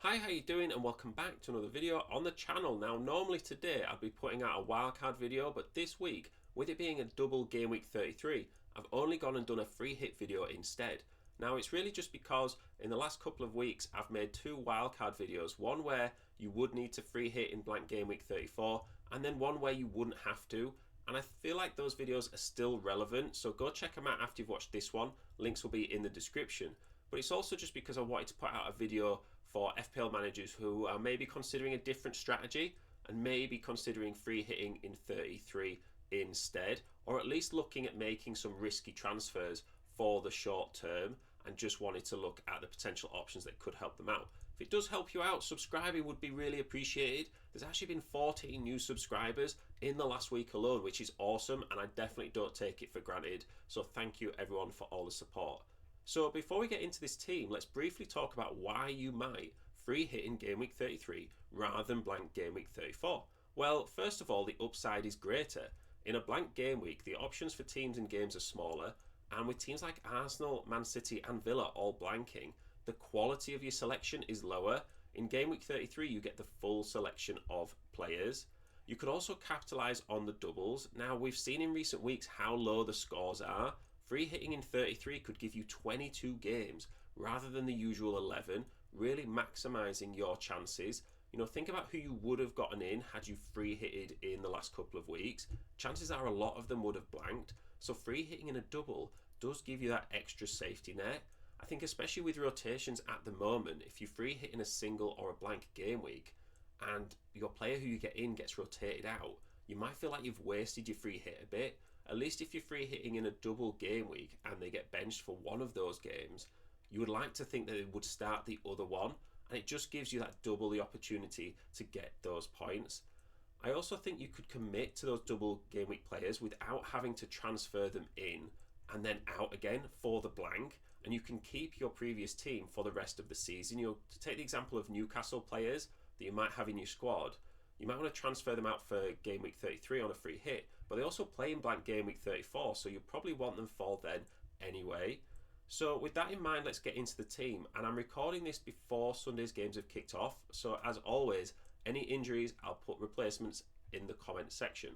Hi, how you doing? And welcome back to another video on the channel. Now, normally today I'd be putting out a wildcard video, but this week, with it being a double game week 33, I've only gone and done a free hit video instead. Now, it's really just because in the last couple of weeks I've made two wildcard videos, one where you would need to free hit in blank game week 34, and then one where you wouldn't have to. And I feel like those videos are still relevant, so go check them out after you've watched this one. Links will be in the description. But it's also just because I wanted to put out a video for FPL managers who are maybe considering a different strategy and maybe considering free hitting in 33 instead, or at least looking at making some risky transfers for the short term and just wanted to look at the potential options that could help them out. If it does help you out, subscribing would be really appreciated. There's actually been 14 new subscribers in the last week alone, which is awesome, and I definitely don't take it for granted. So thank you everyone for all the support. So before we get into this team, let's briefly talk about why you might free hit in game week 33 rather than blank game week 34. Well, first of all, the upside is greater. In a blank game week, the options for teams and games are smaller, and with teams like Arsenal, Man City and Villa all blanking, the quality of your selection is lower. In game week 33, you get the full selection of players. You could also capitalise on the doubles. Now, we've seen in recent weeks how low the scores are. Free hitting in 33 could give you 22 games rather than the usual 11, really maximising your chances. You know, think about who you would have gotten in had you free hitted in the last couple of weeks. Chances are a lot of them would have blanked. So free hitting in a double does give you that extra safety net. I think especially with rotations at the moment, if you free hit in a single or a blank game week and your player who you get in gets rotated out, you might feel like you've wasted your free hit a bit. At least if you're free hitting in a double game week and they get benched for one of those games, you would like to think that they would start the other one, and it just gives you that double the opportunity to get those points. I also think you could commit to those double game week players without having to transfer them in and then out again for the blank, and you can keep your previous team for the rest of the season. You know, to take the example of Newcastle players that you might have in your squad, you might want to transfer them out for game week 33 on a free hit, but they also play in blank game week 34, so you probably want them for then anyway. So with that in mind, let's get into the team, and I'm recording this before Sunday's games have kicked off, so as always, any injuries, I'll put replacements in the comment section.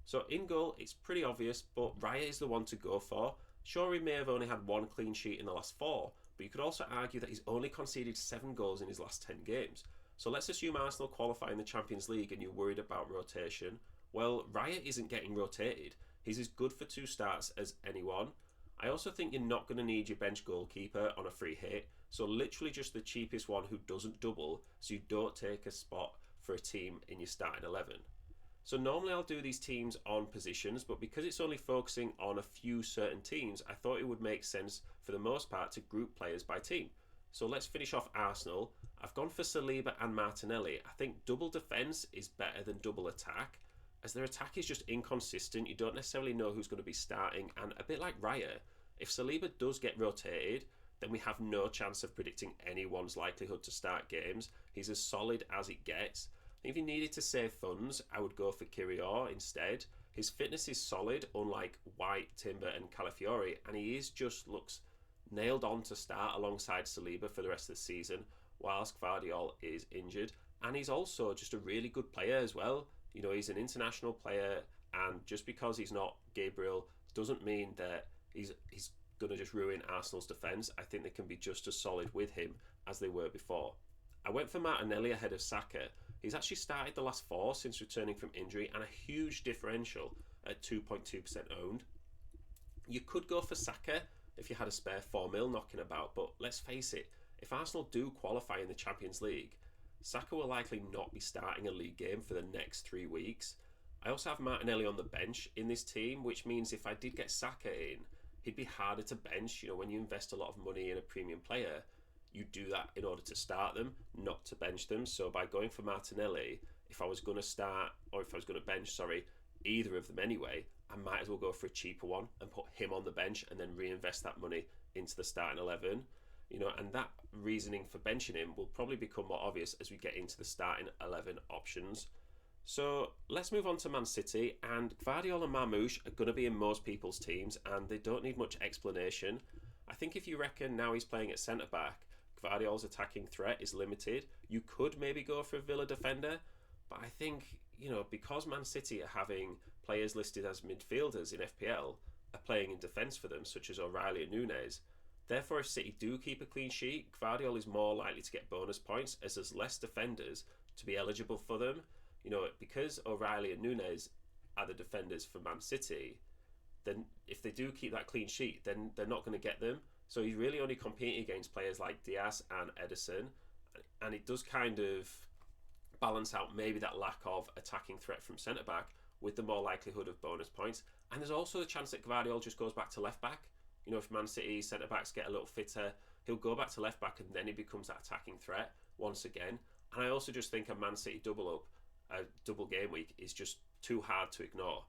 So in goal, it's pretty obvious, but Raya is the one to go for. Sure, he may have only had one clean sheet in the last 4, but you could also argue that he's only conceded 7 goals in his last 10 games. So let's assume Arsenal qualify in the Champions League and you're worried about rotation. Well, Raya isn't getting rotated. He's as good for 2 starts as anyone. I also think you're not going to need your bench goalkeeper on a free hit, so literally just the cheapest one who doesn't double, so you don't take a spot for a team in your starting 11. So normally I'll do these teams on positions, but because it's only focusing on a few certain teams, I thought it would make sense for the most part to group players by team. So let's finish off Arsenal. I've gone for Saliba and Martinelli. I think double defence is better than double attack, as their attack is just inconsistent. You don't necessarily know who's going to be starting, and a bit like Raya, if Saliba does get rotated, then we have no chance of predicting anyone's likelihood to start games. He's as solid as it gets. If you needed to save funds, I would go for Kiwior instead. His fitness is solid, unlike White, Timber and Calafiori, and he just looks nailed on to start alongside Saliba for the rest of the season, whilst Gvardiol is injured. And he's also just a really good player as well. You know, he's an international player, and just because he's not Gabriel doesn't mean that he's going to just ruin Arsenal's defence. I think they can be just as solid with him as they were before. I went for Martinelli ahead of Saka. He's actually started the last 4 since returning from injury, and a huge differential at 2.2% owned. You could go for Saka if you had a spare 4 mil knocking about, but let's face it, if Arsenal do qualify in the Champions League, Saka will likely not be starting a league game for the next 3 weeks. I also have Martinelli on the bench in this team, which means if I did get Saka in, he'd be harder to bench. You know, when you invest a lot of money in a premium player, you do that in order to start them, not to bench them. So by going for Martinelli, if I was going to start, or if I was going to bench, either of them anyway, I might as well go for a cheaper one and put him on the bench and then reinvest that money into the starting 11. You know, and that reasoning for benching him will probably become more obvious as we get into the starting 11 options. So let's move on to Man City, and Gvardiol and Marmoush are going to be in most people's teams, and they don't need much explanation. I think if you reckon now he's playing at centre-back, Gvardiol's attacking threat is limited, you could maybe go for a Villa defender. But I think, because Man City are having players listed as midfielders in FPL, are playing in defence for them, such as O'Reilly and Nunes. Therefore, if City do keep a clean sheet, Gvardiol is more likely to get bonus points as there's less defenders to be eligible for them. Because O'Reilly and Nunes are the defenders for Man City, then if they do keep that clean sheet, then they're not going to get them. So he's really only competing against players like Diaz and Ederson, and it does kind of balance out maybe that lack of attacking threat from centre-back with the more likelihood of bonus points. And there's also the chance that Gvardiol just goes back to left-back. If Man City centre-backs get a little fitter, he'll go back to left-back and then he becomes that attacking threat once again. And I also just think a Man City double game week is just too hard to ignore.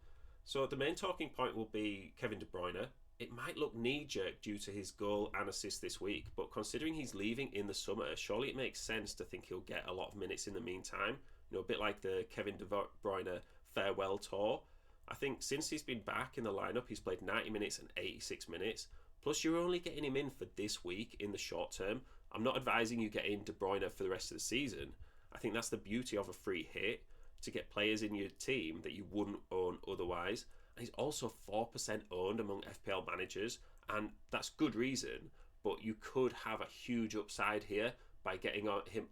So the main talking point will be Kevin De Bruyne. It might look knee-jerk due to his goal and assist this week, but considering he's leaving in the summer, surely it makes sense to think he'll get a lot of minutes in the meantime. A bit like the Kevin De Bruyne farewell tour. I think since he's been back in the lineup, he's played 90 minutes and 86 minutes. Plus, you're only getting him in for this week in the short term. I'm not advising you get in De Bruyne for the rest of the season. I think that's the beauty of a free hit, to get players in your team that you wouldn't own otherwise. And he's also 4% owned among FPL managers, and that's good reason, but you could have a huge upside here by getting him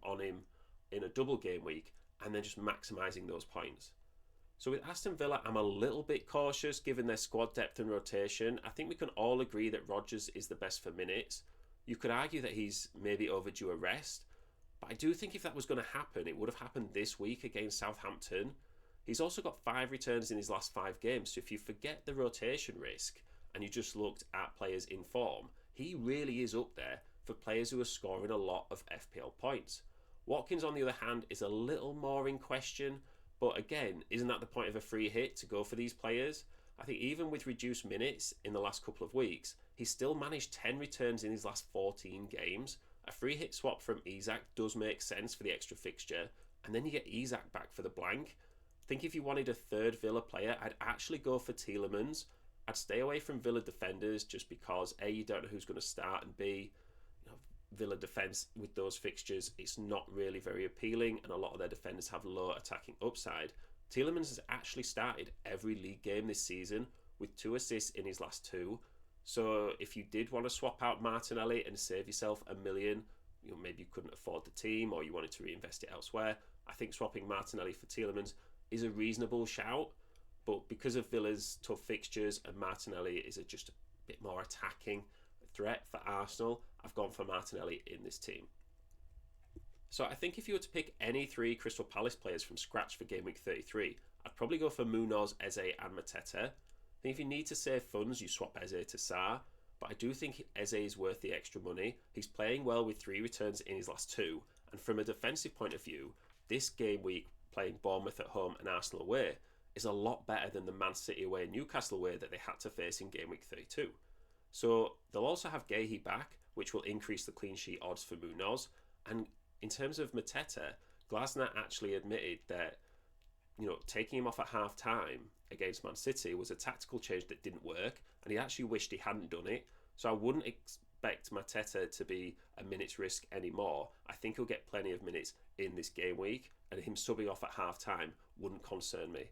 in a double game week and then just maximising those points. So with Aston Villa, I'm a little bit cautious given their squad depth and rotation. I think we can all agree that Rodgers is the best for minutes. You could argue that he's maybe overdue a rest, but I do think if that was going to happen, it would have happened this week against Southampton. He's also got 5 returns in his last 5 games, so if you forget the rotation risk and you just looked at players in form, he really is up there for players who are scoring a lot of FPL points. Watkins, on the other hand, is a little more in question, but again, isn't that the point of a free hit, to go for these players? I think even with reduced minutes in the last couple of weeks, he's still managed 10 returns in his last 14 games. A free hit swap from Isak does make sense for the extra fixture, and then you get Isak back for the blank. I think if you wanted a third Villa player, I'd actually go for Tielemans. I'd stay away from Villa defenders just because A, you don't know who's going to start, and B, Villa defence with those fixtures, it's not really very appealing, and a lot of their defenders have low attacking upside. Tielemans has actually started every league game this season with 2 assists in his last 2. So if you did want to swap out Martinelli and save yourself $1 million, maybe you couldn't afford the team or you wanted to reinvest it elsewhere, I think swapping Martinelli for Tielemans is a reasonable shout. But because of Villa's tough fixtures and Martinelli is just a bit more attacking threat for Arsenal, I've gone for Martinelli in this team. So I think if you were to pick any 3 Crystal Palace players from scratch for Game Week 33, I'd probably go for Munoz, Eze and Mateta. I think if you need to save funds, you swap Eze to Sarr, but I do think Eze is worth the extra money. He's playing well with 3 returns in his last 2, and from a defensive point of view, this game week playing Bournemouth at home and Arsenal away is a lot better than the Man City away and Newcastle away that they had to face in Game Week 32. So they'll also have Guehi back, which will increase the clean sheet odds for Munoz. And in terms of Mateta, Glasner actually admitted that taking him off at half time against Man City was a tactical change that didn't work, and he actually wished he hadn't done it. So I wouldn't expect Mateta to be a minutes risk anymore. I think he'll get plenty of minutes in this game week, and him subbing off at half time wouldn't concern me.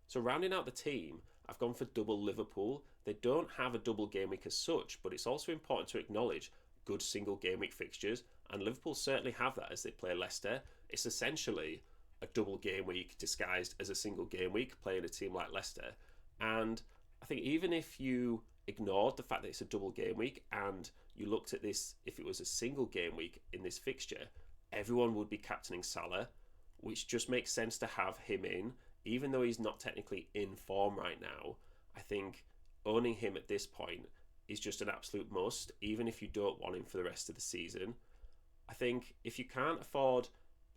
So rounding out the team, I've gone for double Liverpool. They don't have a double game week as such, but it's also important to acknowledge good single game week fixtures, and Liverpool certainly have that as they play Leicester. It's essentially a double game week disguised as a single game week playing a team like Leicester. And I think even if you ignored the fact that it's a double game week and you looked at this, if it was a single game week in this fixture, everyone would be captaining Salah, which just makes sense to have him in, even though he's not technically in form right now. I think owning him at this point is just an absolute must, even if you don't want him for the rest of the season. I think if you can't afford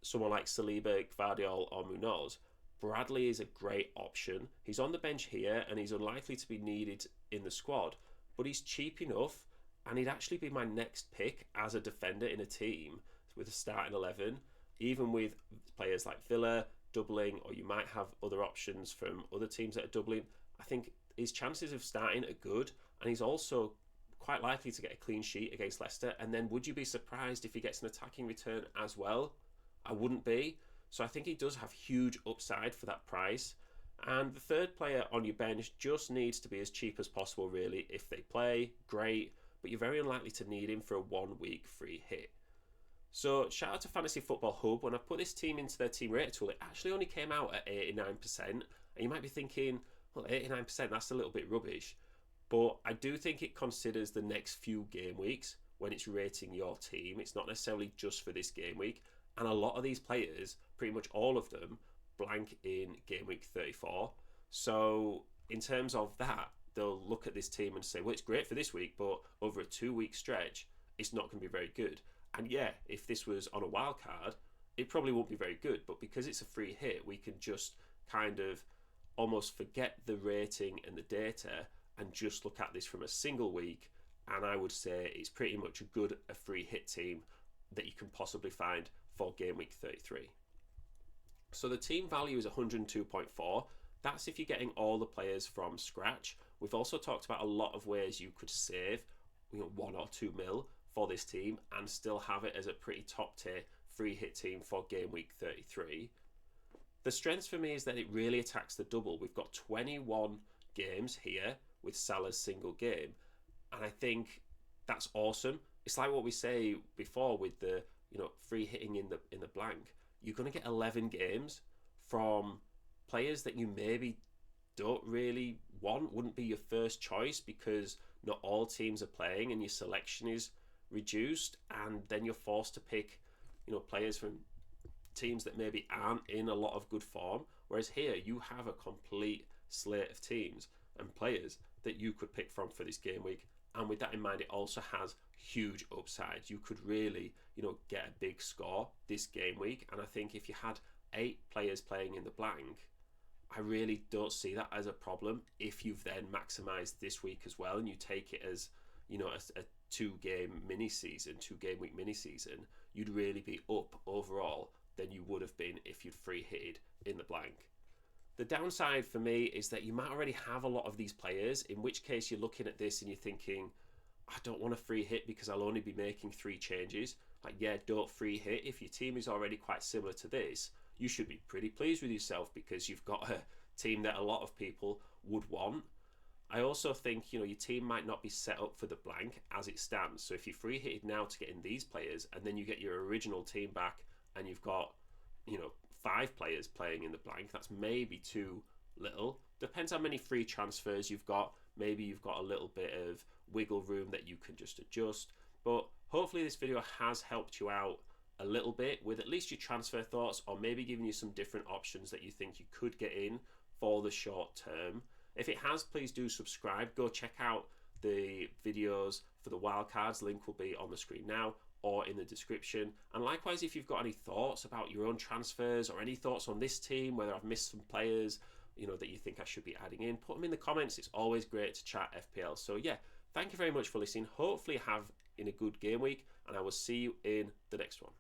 someone like Saliba, Gvardiol or Munoz, Bradley is a great option. He's on the bench here and he's unlikely to be needed in the squad, but he's cheap enough and he'd actually be my next pick as a defender in a team with a starting 11, even with players like Villa doubling, or you might have other options from other teams that are doubling. I think his chances of starting are good, and he's also quite likely to get a clean sheet against Leicester. And then would you be surprised if he gets an attacking return as well? I wouldn't be. So I think he does have huge upside for that price. And the third player on your bench just needs to be as cheap as possible, really. If they play, great, but you're very unlikely to need him for a 1 week free hit. So shout out to Fantasy Football Hub. When I put this team into their team rate tool, it actually only came out at 89%. And you might be thinking, well, 89%, that's a little bit rubbish. But I do think it considers the next few game weeks when it's rating your team. It's not necessarily just for this game week. And a lot of these players, pretty much all of them, blank in game week 34. So in terms of that, they'll look at this team and say, well, it's great for this week, but over a 2 week stretch, it's not going to be very good. And yeah, if this was on a wild card, it probably won't be very good. But because it's a free hit, we can just kind of almost forget the rating and the data and just look at this from a single week. And I would say it's pretty much a free hit team that you can possibly find for game week 33. So the team value is 102.4. That's if you're getting all the players from scratch. We've also talked about a lot of ways you could save 1 or 2 mil for this team and still have it as a pretty top tier free hit team for game week 33. The strength for me is that it really attacks the double. We've got 21 games here with Salah's single game, and I think that's awesome. It's like what we say before with the free hitting in the blank. You're going to get 11 games from players that you maybe don't really want, wouldn't be your first choice because not all teams are playing and your selection is reduced, and then you're forced to pick players from teams that maybe aren't in a lot of good form, whereas here you have a complete slate of teams and players that you could pick from for this game week. And with that in mind, it also has huge upsides. You could really get a big score this game week, and I think if you had 8 players playing in the blank, I really don't see that as a problem if you've then maximised this week as well and you take it as a 2-game week mini season. You'd really be up overall than you would have been if you'd free hitted in the blank. The downside for me is that you might already have a lot of these players, in which case you're looking at this and you're thinking, I don't want a free hit because I'll only be making 3 changes. Like, yeah, don't free hit. If your team is already quite similar to this, you should be pretty pleased with yourself because you've got a team that a lot of people would want. I also think, your team might not be set up for the blank as it stands. So if you free hitted now to get in these players and then you get your original team back and you've got, 5 players playing in the blank, that's maybe too little. Depends how many free transfers you've got. Maybe you've got a little bit of wiggle room that you can just adjust. But hopefully this video has helped you out a little bit with at least your transfer thoughts, or maybe giving you some different options that you think you could get in for the short term. If it has, please do subscribe. Go check out the videos for the wildcards. Link will be on the screen now or in the description. And likewise, if you've got any thoughts about your own transfers or any thoughts on this team, whether I've missed some players, that you think I should be adding in, put them in the comments. It's always great to chat FPL. So yeah, thank you very much for listening. Hopefully have in a good game week, and I will see you in the next one.